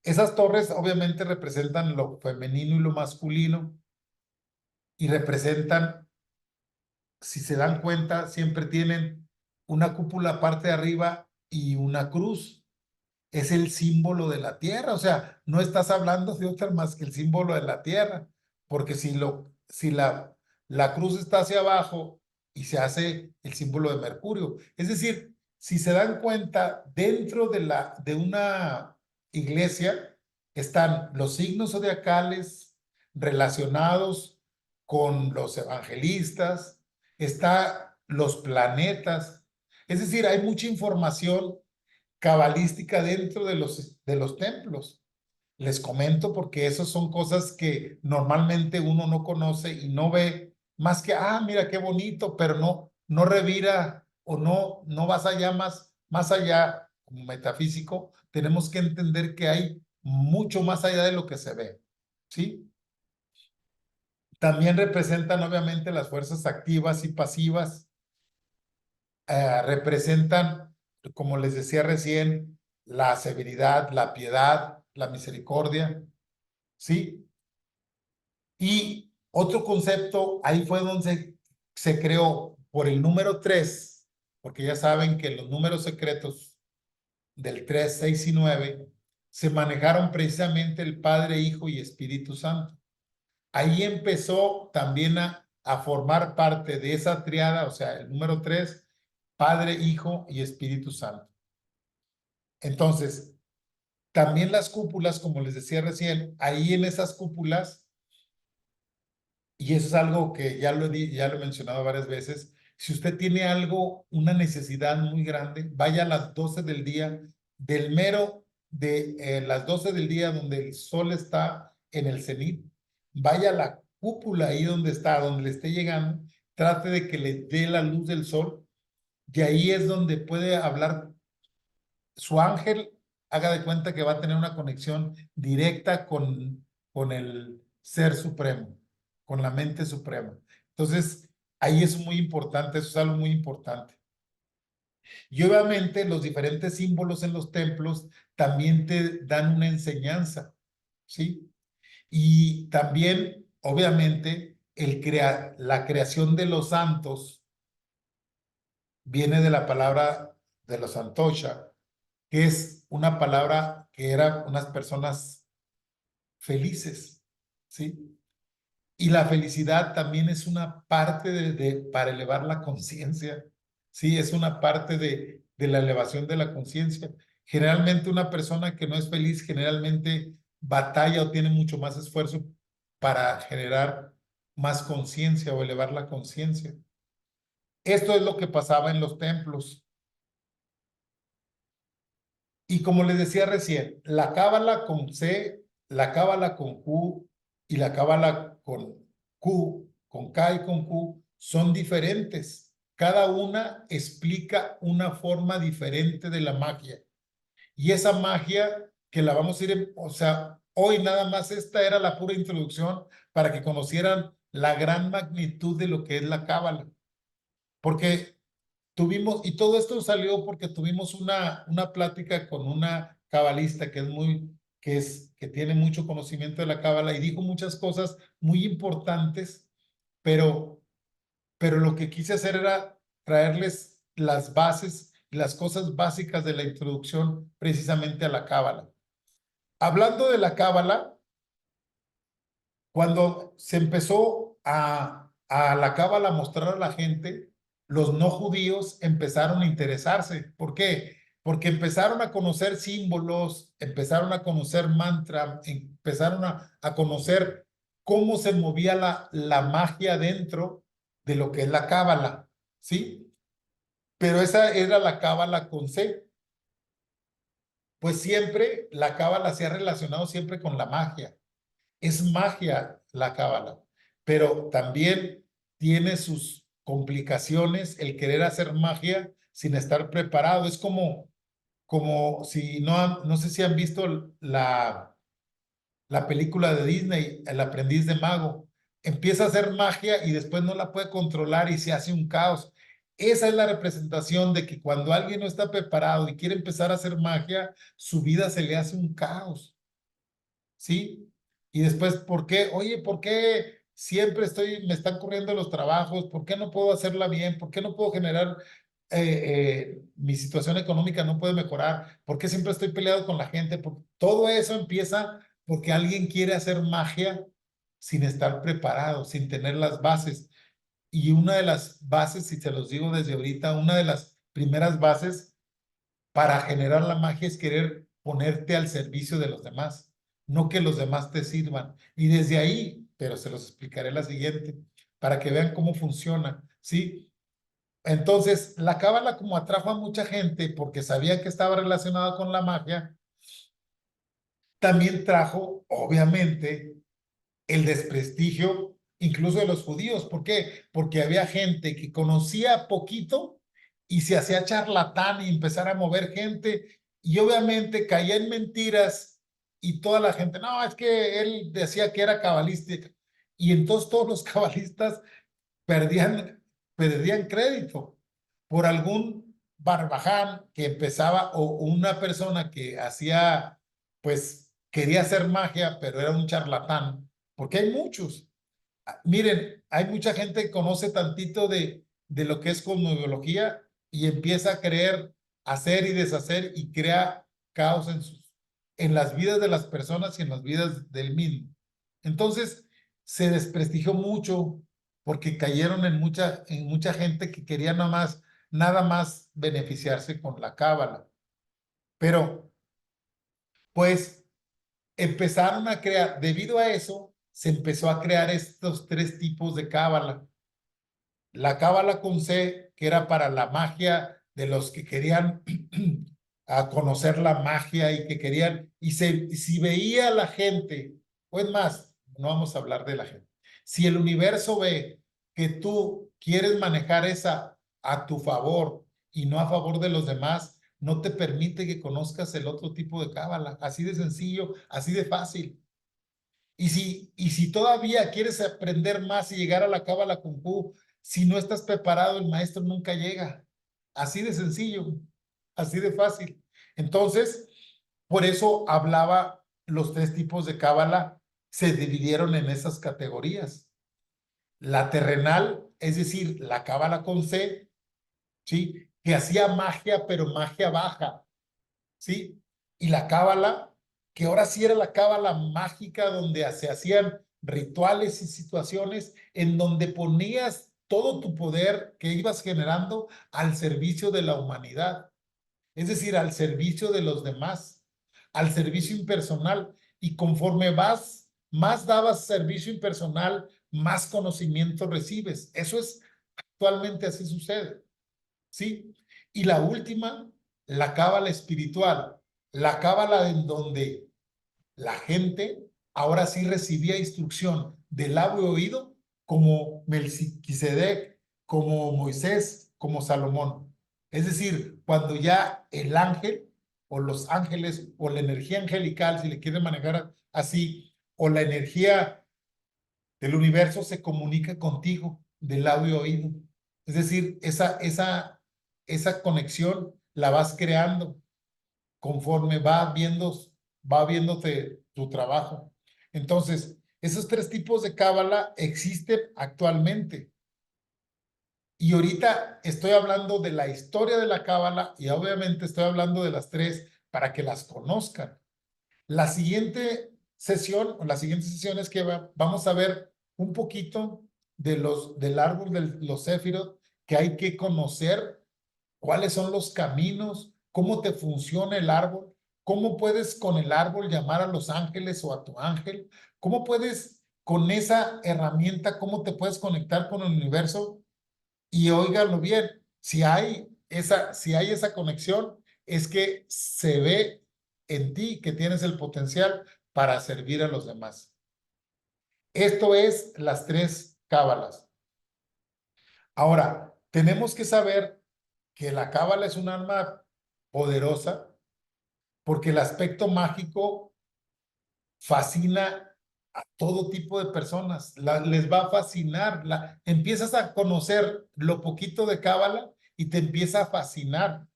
Esas torres obviamente representan lo femenino y lo masculino y representan, si se dan cuenta, siempre tienen una cúpula parte de arriba y una cruz. Es el símbolo de la tierra, o sea, no estás hablando de otra más que el símbolo de la tierra, porque si la cruz está hacia abajo y se hace el símbolo de Mercurio. Es decir, si se dan cuenta, dentro de una iglesia están los signos zodiacales relacionados con los evangelistas, está los planetas, es decir, hay mucha información cabalística dentro de los templos. Les comento porque esas son cosas que normalmente uno no conoce y no ve más que, mira qué bonito, pero no revira o no vas allá más allá como metafísico. Tenemos que entender que hay mucho más allá de lo que se ve, ¿sí? También representan obviamente las fuerzas activas y pasivas, representan, como les decía recién, la severidad, la piedad, la misericordia, ¿sí? Y otro concepto, ahí fue donde se creó por el número 3, porque ya saben que los números secretos del 3, 6 y 9 se manejaron precisamente el Padre, Hijo y Espíritu Santo. Ahí empezó también a formar parte de esa triada, o sea, el número 3, Padre, Hijo y Espíritu Santo. Entonces, también las cúpulas, como les decía recién, ahí en esas cúpulas, y eso es algo que ya lo he mencionado varias veces, si usted tiene algo, una necesidad muy grande, vaya a las 12 del día, de las 12 del día donde el sol está en el cenit, vaya a la cúpula ahí donde está, donde le esté llegando, trate de que le dé la luz del sol, y ahí es donde puede hablar su ángel. Haga de cuenta que va a tener una conexión directa con el ser supremo, con la mente suprema. Entonces, ahí es muy importante, eso es algo muy importante. Y obviamente los diferentes símbolos en los templos también te dan una enseñanza, ¿sí? Y también, obviamente, la creación de los santos viene de la palabra de los Santosha, que es una palabra que eran unas personas felices, ¿sí? Y la felicidad también es una parte para elevar la conciencia. Sí, es una parte de la elevación de la conciencia. Generalmente una persona que no es feliz generalmente batalla o tiene mucho más esfuerzo para generar más conciencia o elevar la conciencia. Esto es lo que pasaba en los templos. Y como les decía recién, la cábala con C, la cábala con Q y la cábala con Q, con K y con Q, son diferentes. Cada una explica una forma diferente de la magia. Y esa magia que la vamos a ir, o sea, hoy nada más esta era la pura introducción para que conocieran la gran magnitud de lo que es la cábala. Porque tuvimos, y todo esto salió porque tuvimos una plática con una cabalista que tiene mucho conocimiento de la cábala y dijo muchas cosas muy importantes, pero, pero lo que quise hacer era traerles las bases, las cosas básicas de la introducción precisamente a la cábala. Hablando de la cábala, cuando se empezó a la cábala a mostrar a la gente, los no judíos empezaron a interesarse. ¿Por qué? Porque empezaron a conocer símbolos, empezaron a conocer mantra, empezaron a conocer cómo se movía la magia dentro de lo que es la cábala, ¿sí? Pero esa era la cábala con C. Pues siempre la cábala se ha relacionado siempre con la magia. Es magia la cábala, pero también tiene sus complicaciones el querer hacer magia sin estar preparado. Es como si no sé si han visto la película de Disney, El aprendiz de mago. Empieza a hacer magia y después no la puede controlar y se hace un caos. Esa es la representación de que cuando alguien no está preparado y quiere empezar a hacer magia, su vida se le hace un caos. ¿Sí? Y después, ¿por qué? Oye, ¿por qué siempre me están corriendo los trabajos? ¿Por qué no puedo hacerla bien? ¿Por qué no puedo generar, mi situación económica no puede mejorar? ¿Por qué siempre estoy peleado con la gente? Todo eso empieza porque alguien quiere hacer magia sin estar preparado, sin tener las bases. Y una de las bases, si se los digo desde ahorita, una de las primeras bases para generar la magia es querer ponerte al servicio de los demás, no que los demás te sirvan. Y desde ahí, pero se los explicaré la siguiente, para que vean cómo funciona, ¿sí? Entonces, la cábala como atrajo a mucha gente porque sabía que estaba relacionada con la magia, también trajo, obviamente, el desprestigio incluso de los judíos. ¿Por qué? Porque había gente que conocía poquito y se hacía charlatán y empezara a mover gente y obviamente caía en mentiras y toda la gente, no, es que él decía que era cabalista y entonces todos los cabalistas perdían crédito por algún barbaján que empezaba o una persona que hacía, pues quería hacer magia, pero era un charlatán, porque hay muchos. Miren, hay mucha gente que conoce tantito de lo que es cosmobiología y empieza a creer, hacer y deshacer y crea caos en las vidas de las personas y en las vidas del mismo. Entonces, se desprestigió mucho porque cayeron en mucha gente que quería nada más beneficiarse con la cábala. Pero, pues, empezaron a crear, debido a eso, se empezó a crear estos tres tipos de cábala. La cábala con C, que era para la magia de los que querían a conocer la magia y que querían, si veía la gente, o es más, no vamos a hablar de la gente. Si el universo ve que tú quieres manejar esa a tu favor y no a favor de los demás, no te permite que conozcas el otro tipo de cábala. Así de sencillo, así de fácil. Y si todavía quieres aprender más y llegar a la cábala Kung Fu, si no estás preparado, el maestro nunca llega. Así de sencillo, así de fácil. Entonces, por eso hablaba, los tres tipos de cábala se dividieron en esas categorías. La terrenal, es decir, la cábala con C, ¿sí? Que hacía magia, pero magia baja, ¿sí? Y la cábala, que ahora sí era la cábala mágica donde se hacían rituales y situaciones en donde ponías todo tu poder que ibas generando al servicio de la humanidad, es decir, al servicio de los demás, al servicio impersonal. Y conforme más dabas servicio impersonal, más conocimiento recibes. Eso es, actualmente así sucede, ¿sí? Y la última, la cábala espiritual, la cábala en donde la gente ahora sí recibía instrucción de labio y oído, como Melquisedec, como Moisés, como Salomón. Es decir, cuando ya el ángel o los ángeles o la energía angelical, si le quieren manejar así, o la energía del universo se comunica contigo de labio y oído. Es decir, esa conexión la vas creando conforme va viéndote tu trabajo. Entonces, esos tres tipos de cábala existen actualmente. Y ahorita estoy hablando de la historia de la cábala y obviamente estoy hablando de las tres para que las conozcan. La siguiente sesión o las siguientes sesiones que vamos a ver un poquito del árbol de los Sefirot, que hay que conocer cuáles son los caminos, cómo te funciona el árbol, cómo puedes con el árbol llamar a los ángeles o a tu ángel, cómo puedes con esa herramienta, cómo te puedes conectar con el universo. Y óiganlo bien, si hay esa conexión, es que se ve en ti que tienes el potencial para servir a los demás. Esto es las tres cábalas. Ahora, tenemos que saber que la cábala es un arma poderosa porque el aspecto mágico fascina a todo tipo de personas. Les va a fascinar. Empiezas a conocer lo poquito de cábala y te empieza a fascinar.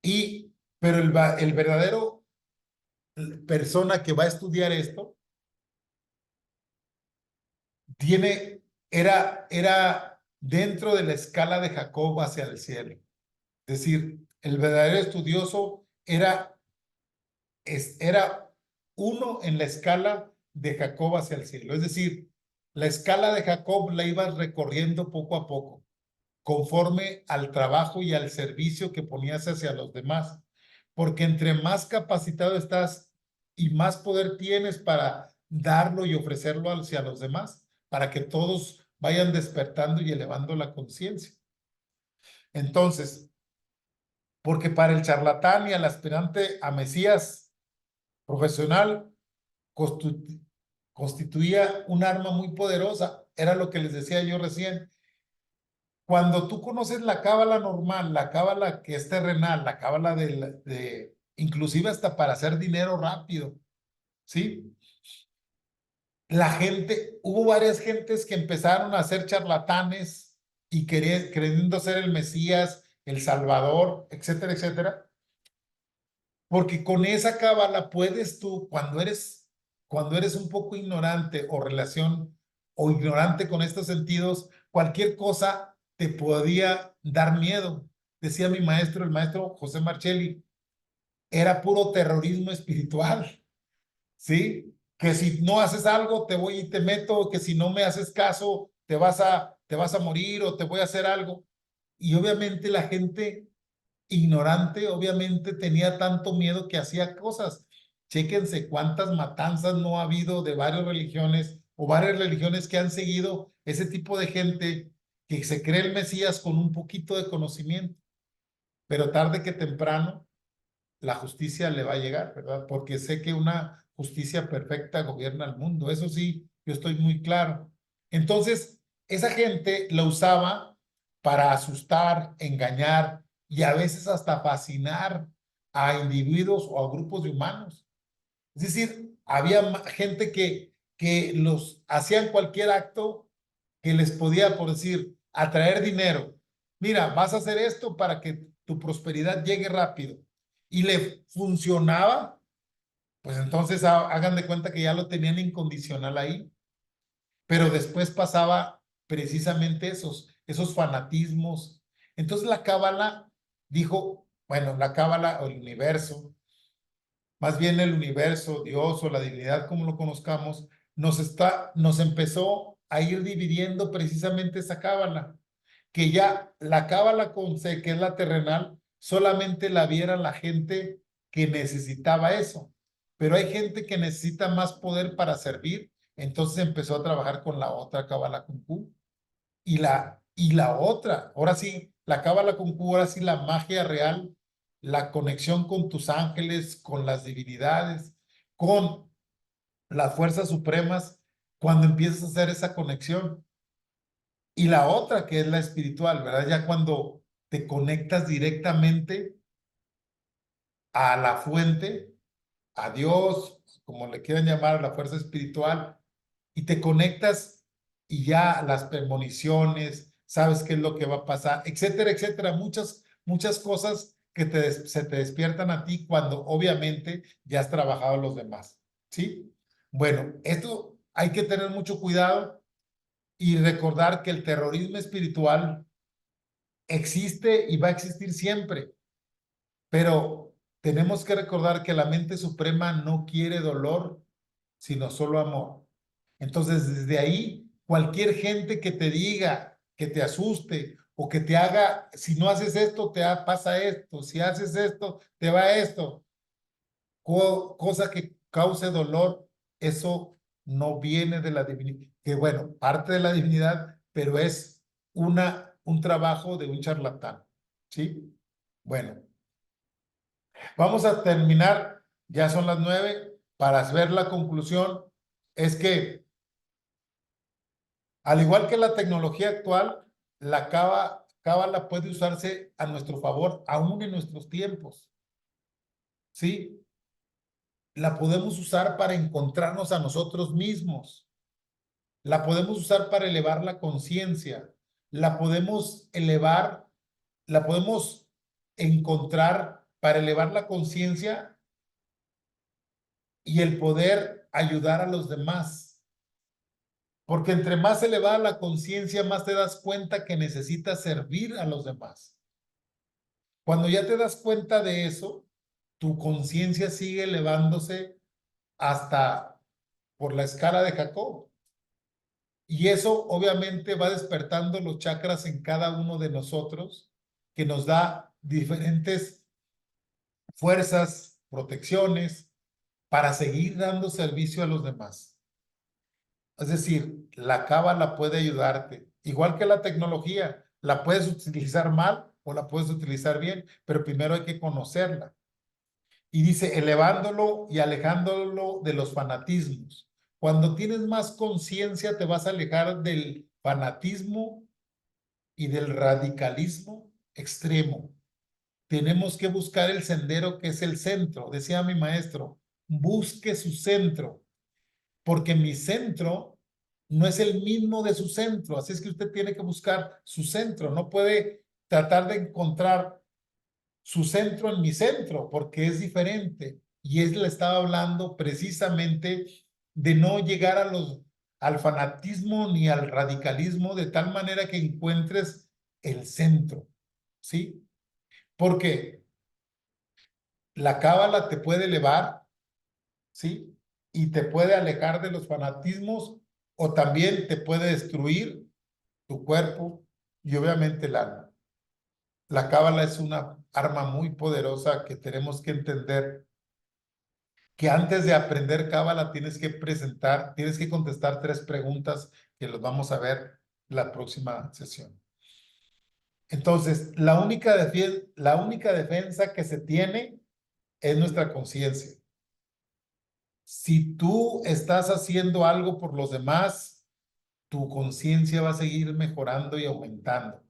Pero el verdadero persona que va a estudiar esto era dentro de la escala de Jacob hacia el cielo. Es decir, el verdadero estudioso era uno en la escala de Jacob hacia el cielo. Es decir, la escala de Jacob la ibas recorriendo poco a poco, conforme al trabajo y al servicio que ponías hacia los demás. Porque entre más capacitado estás y más poder tienes para darlo y ofrecerlo hacia los demás, para que todos vayan despertando y elevando la conciencia. Entonces, porque para el charlatán y al aspirante a Mesías profesional constituía un arma muy poderosa. Era lo que les decía yo recién. Cuando tú conoces la cábala normal, la cábala que es terrenal, la cábala inclusive hasta para hacer dinero rápido, ¿sí? Hubo varias gentes que empezaron a ser charlatanes y queriendo ser el Mesías, el Salvador, etcétera, etcétera. Porque con esa cábala puedes tú, cuando eres un poco ignorante o ignorante con estos sentidos, cualquier cosa te podía dar miedo. Decía mi maestro, el maestro José Marcelli, era puro terrorismo espiritual, ¿sí? Que si no haces algo, te voy y te meto, que si no me haces caso, te vas a morir o te voy a hacer algo. Y obviamente la gente ignorante, obviamente tenía tanto miedo que hacía cosas. Chéquense cuántas matanzas no ha habido de varias religiones o varias religiones que han seguido ese tipo de gente que se cree el Mesías con un poquito de conocimiento, pero tarde que temprano la justicia le va a llegar, ¿verdad? Porque sé que una justicia perfecta gobierna el mundo, eso sí, yo estoy muy claro. Entonces, esa gente la usaba para asustar, engañar y a veces hasta fascinar a individuos o a grupos de humanos. Es decir, había gente que los hacían cualquier acto que les podía, por decir, atraer dinero. Mira, vas a hacer esto para que tu prosperidad llegue rápido. Y le funcionaba, pues entonces hagan de cuenta que ya lo tenían incondicional ahí. Pero después pasaba precisamente esos fanatismos. Entonces la cábala dijo, bueno, la cábala o el universo más bien el universo, Dios o la divinidad como lo conozcamos, nos empezó a ir dividiendo precisamente esa cábala, que ya la cábala con C, que es la terrenal, solamente la viera la gente que necesitaba eso. Pero hay gente que necesita más poder para servir, entonces empezó a trabajar con la otra cábala con Q. Y la otra, ahora sí, la cábala con Q, ahora sí la magia real, la conexión con tus ángeles, con las divinidades, con las fuerzas supremas, cuando empiezas a hacer esa conexión. Y la otra, que es la espiritual, ¿verdad? Ya cuando te conectas directamente a la fuente, a Dios, como le quieran llamar, a la fuerza espiritual, y te conectas y ya las premoniciones, sabes qué es lo que va a pasar, etcétera, etcétera. Muchas cosas que se te despiertan a ti cuando obviamente ya has trabajado los demás, ¿sí? Bueno, esto hay que tener mucho cuidado y recordar que el terrorismo espiritual existe y va a existir siempre, pero tenemos que recordar que la mente suprema no quiere dolor, sino solo amor. Entonces, desde ahí, cualquier gente que te diga, que te asuste o que te haga, si no haces esto, pasa esto, si haces esto, te va esto, cosa que cause dolor, eso no viene de la divinidad, que bueno, parte de la divinidad, pero es un trabajo de un charlatán, ¿sí? Bueno, vamos a terminar, ya son las 9, para ver la conclusión, es que al igual que la tecnología actual, la cábala puede usarse a nuestro favor, aún en nuestros tiempos, ¿sí? La podemos usar para encontrarnos a nosotros mismos, la podemos usar para elevar la conciencia, la podemos elevar, la podemos encontrar para elevar la conciencia y el poder ayudar a los demás. Porque entre más elevada la conciencia, más te das cuenta que necesitas servir a los demás. Cuando ya te das cuenta de eso, tu conciencia sigue elevándose hasta por la escala de Jacob. Y eso obviamente va despertando los chakras en cada uno de nosotros, que nos da diferentes fuerzas, protecciones, para seguir dando servicio a los demás. Es decir, la cábala puede ayudarte, igual que la tecnología, la puedes utilizar mal o la puedes utilizar bien, pero primero hay que conocerla. Y dice, elevándolo y alejándolo de los fanatismos. Cuando tienes más conciencia, te vas a alejar del fanatismo y del radicalismo extremo. Tenemos que buscar el sendero que es el centro. Decía mi maestro, busque su centro, porque mi centro no es el mismo de su centro. Así es que usted tiene que buscar su centro. No puede tratar de encontrar su centro en mi centro, porque es diferente. Y él le estaba hablando precisamente de no llegar al fanatismo ni al radicalismo de tal manera que encuentres el centro, ¿sí? Porque la cábala te puede elevar, ¿sí? Y te puede alejar de los fanatismos o también te puede destruir tu cuerpo y obviamente el alma. La cábala es una arma muy poderosa que tenemos que entender que antes de aprender cábala tienes que contestar 3 preguntas que los vamos a ver la próxima sesión. Entonces, la única defensa que se tiene es nuestra conciencia. Si tú estás haciendo algo por los demás, tu conciencia va a seguir mejorando y aumentando.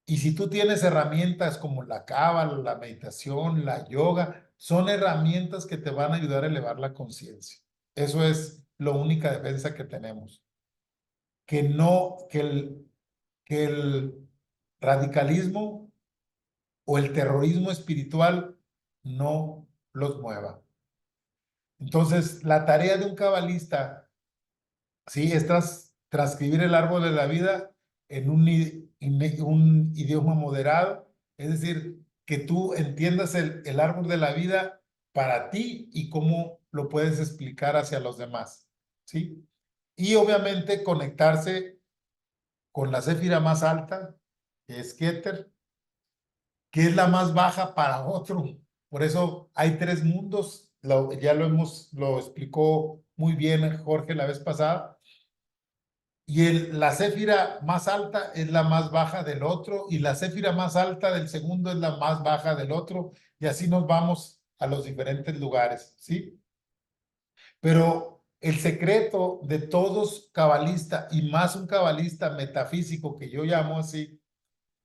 Y si tú tienes herramientas como la cábala, la meditación, la yoga, son herramientas que te van a ayudar a elevar la conciencia. Eso es la única defensa que tenemos. Que no, que el radicalismo o el terrorismo espiritual no los mueva. Entonces, la tarea de un cabalista, sí, es transcribir el árbol de la vida en un idioma moderado, es decir, que tú entiendas el árbol de la vida para ti y cómo lo puedes explicar hacia los demás, ¿sí? Y obviamente conectarse con la céfira más alta, que es Keter, que es la más baja para otro. Por eso hay tres mundos, ya lo explicó muy bien Jorge la vez pasada. Y la céfira más alta es la más baja del otro, y la céfira más alta del segundo es la más baja del otro, y así nos vamos a los diferentes lugares, ¿sí? Pero el secreto de todos cabalista, y más un cabalista metafísico que yo llamo así,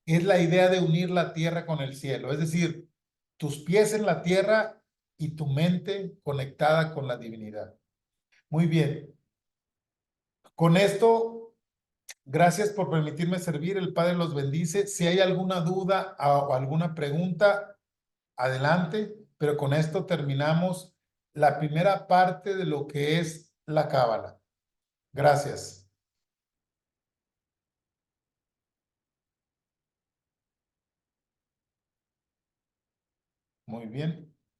es la idea de unir la tierra con el cielo, es decir, tus pies en la tierra y tu mente conectada con la divinidad. Muy bien, con esto, gracias por permitirme servir, el Padre los bendice. Si hay alguna duda o alguna pregunta, adelante, pero con esto terminamos la primera parte de lo que es la cábala. Gracias. Muy bien.